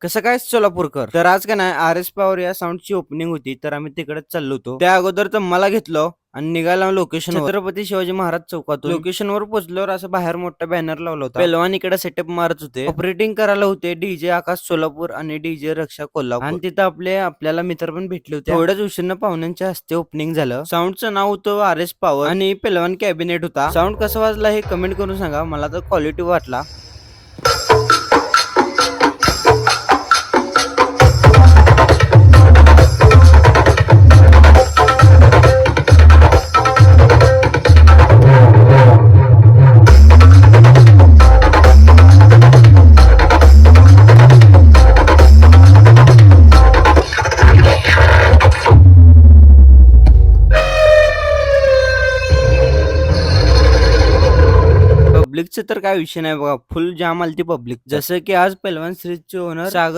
कसं काय सोलापूरकर? तर आज का नाही आर.एस. पॉवर या साउंडची ओपनिंग होती, तर आम्ही तिकडेच चाललो होतो. त्या अगोदर तर मला घेतलं आणि निघाला लोकेशनवर. छत्रपती शिवाजी महाराज चौकातून. लोकेशनवर पोहोचल्यावर असं बाहेर मोठा बॅनर लावला होता. पेलवान इकडे सेटअप मारत होते. ऑपरेटिंग करायला होते डीजे आकाश सोलापूर आणि डीजे रक्षा कोल्हापूर. आणि तिथं आपल्याला मित्र पण भेटले होते. थोड्याच उशिरनं पाहुण्यांच्या हस्ते ओपनिंग झालं. साऊंडचं नाव होतं आर.एस. पॉवर आणि पेलवान कॅबिनेट होता. साऊंड कसा वाजला हे कमेंट करून सांगा. मला तर क्वालिटी वाटला. पब्लिकचं तर काय विषय नाही बघा. फुल जाम आलती पब्लिक. जसं की आज पहलवान सिरीजचे ओनर सागर